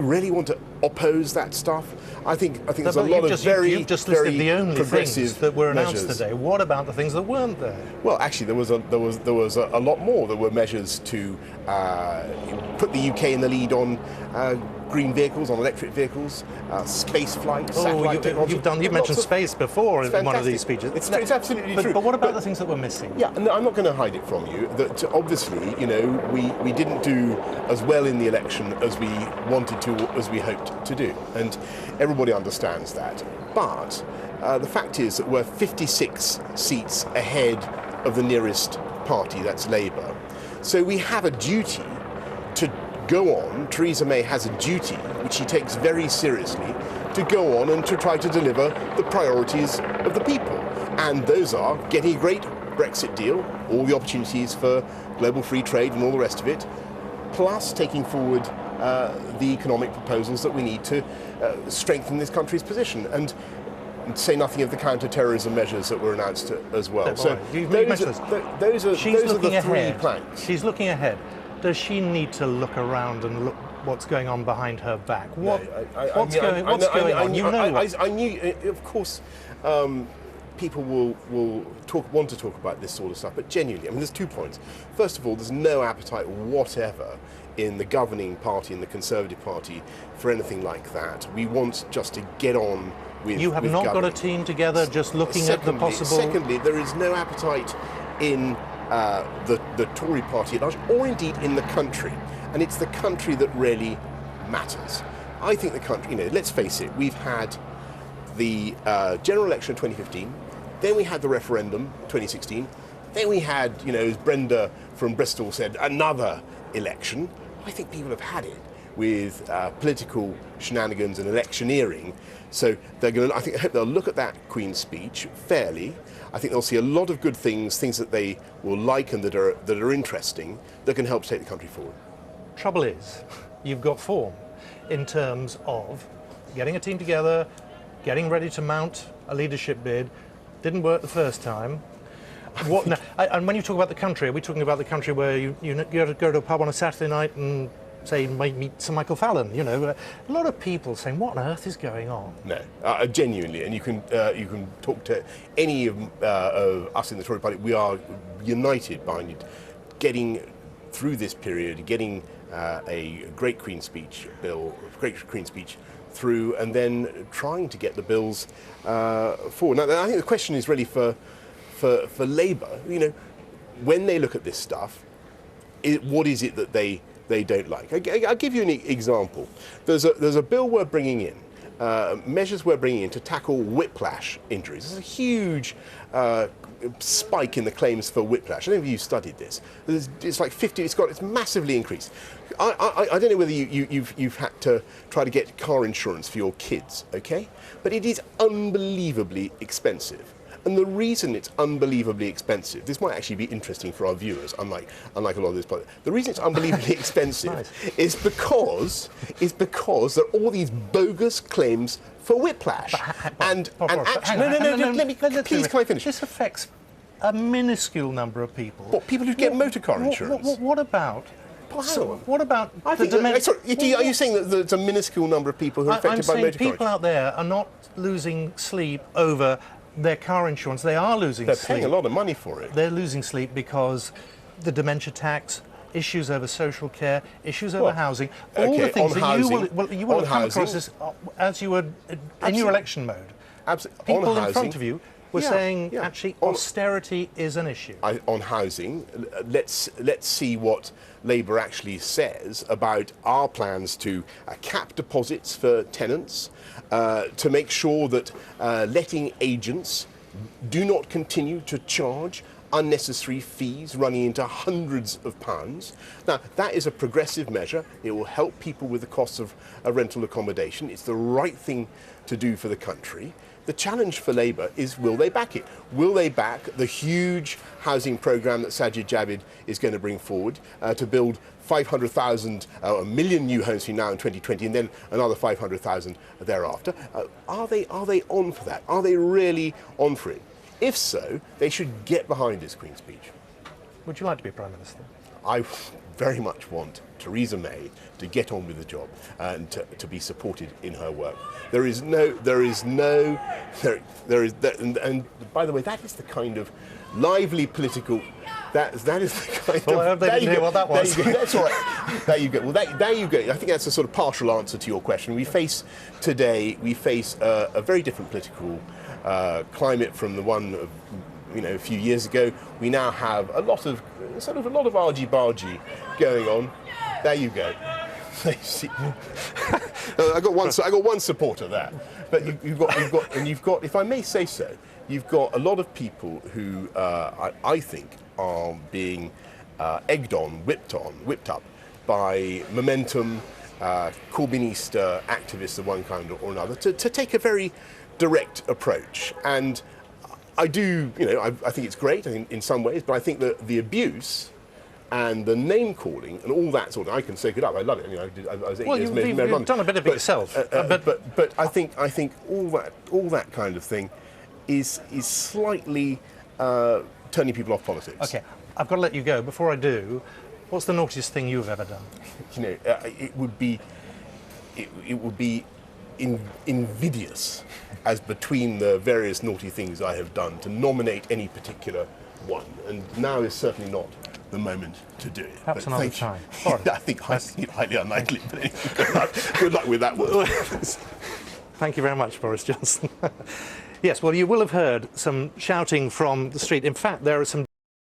Really want to oppose that stuff? I think there's a lot of you've just listed the only things that were announced measures today. What about the things that weren't there? Well, actually, there was a lot more. There were measures to put the UK in the lead on green vehicles, on electric vehicles, space flight, satellite technology. You've mentioned space before in one of these speeches. It's absolutely true. But what about the things that were missing? Yeah, and I'm not going to hide it from you that obviously, we didn't do as well in the election as we wanted to, as we hoped to do, and everybody understands that. But the fact is that we're 56 seats ahead of the nearest party, that's Labour. So we have a duty to go on. Theresa May has a duty, which she takes very seriously, to go on and to try to deliver the priorities of the people. And those are getting a great Brexit deal, all the opportunities for global free trade and all the rest of it, plus taking forward the economic proposals that we need to strengthen this country's position. And say nothing of the counter-terrorism measures that were announced as well. So those are the three planks. She's looking ahead. Does she need to look around and look what's going on behind her back? What's going on? I knew, of course, people will want to talk about this sort of stuff, but genuinely, there's 2 points. First of all, there's no appetite whatever in the governing party, in the Conservative Party, for anything like that. We want just to get on with You have not got a team together just looking at the possible... Secondly, there is no appetite in the Tory party at large, or indeed in the country. And it's the country that really matters. I think the country, let's face it, we've had the general election of 2015, then we had the referendum 2016, then we had, as Brenda from Bristol said, another election. I think people have had it with political shenanigans and electioneering. So I hope they'll look at that Queen's speech fairly. I think they'll see a lot of good things that they will like and that are interesting, that can help take the country forward. Trouble is, you've got form in terms of getting a team together, getting ready to mount a leadership bid. Didn't work the first time. And when you talk about the country, are we talking about the country where you go to a pub on a Saturday night and say meet Sir Michael Fallon? A lot of people saying, what on earth is going on? No, genuinely, and you can talk to any of us in the Tory party. We are united behind it, getting through this period, getting a great Queen's speech through, and then trying to get the bills forward. Now, I think the question is really for Labour. When they look at this stuff, what is it that they don't like? I'll give you an example. There's a bill we're bringing in, measures we're bringing in to tackle whiplash injuries. There's a huge spike in the claims for whiplash. I don't know if you've studied this. It's like 50. It's massively increased. I don't know whether you've had to try to get car insurance for your kids, okay? But it is unbelievably expensive. And the reason it's unbelievably expensive, this might actually be interesting for our viewers, unlike a lot of this, but the reason it's unbelievably expensive nice. is because there are all these bogus claims for whiplash. Please, can I finish? This affects a minuscule number of people. What, people who get motor car insurance? What about? What about are you saying that there's a minuscule number of people who are affected by motor car insurance? People out there are not losing sleep over their car insurance. They are losing sleep. They're paying a lot of money for it. They're losing sleep because the dementia tax, issues over social care, issues over housing, all the things that you will have come across as you were in your election mode. Absolutely. People in front of you were saying, actually, austerity is an issue. On housing, let's see what Labour actually says about our plans to cap deposits for tenants, to make sure that letting agents do not continue to charge unnecessary fees running into hundreds of pounds. Now, that is a progressive measure. It will help people with the costs of rental accommodation. It's the right thing to do for the country. The challenge for Labour is, will they back it? Will they back the huge housing programme that Sajid Javid is going to bring forward to build 500,000, a million new homes between now and 2020, and then another 500,000 thereafter? Are they on for that? Are they really on for it? If so, they should get behind this Queen's speech. Would you like to be Prime Minister? I very much want Theresa May to get on with the job and to be supported in her work. And by the way, that is the kind of lively political. That is the kind well, of. I hope they didn't hear what that was. That's all right. There you go. Well, there you go. I think that's a sort of partial answer to your question. We face a very different political climate from the one of, a few years ago. We now have a lot of argy-bargy going on. There you go. I got one supporter there, but you've got, if I may say so, you've got a lot of people who I think are being egged on, whipped up by Momentum, Corbynista activists of one kind or another to take a very direct approach. And I do, I think it's great in some ways, but I think that the abuse and the name calling and all that sort of, I can soak it up. I love it. I was 8 years mayor of London. You've done a bit of it yourself. But I think all that kind of thing is slightly turning people off politics. Okay, I've got to let you go. Before I do, what's the naughtiest thing you've ever done? It would be invidious, as between the various naughty things I have done, to nominate any particular one. And now is certainly not the moment to do it. Perhaps another time. I think it highly unlikely. But anyway, good luck with that one. Thank you very much, Boris Johnson. Yes, well, you will have heard some shouting from the street. In fact, there are some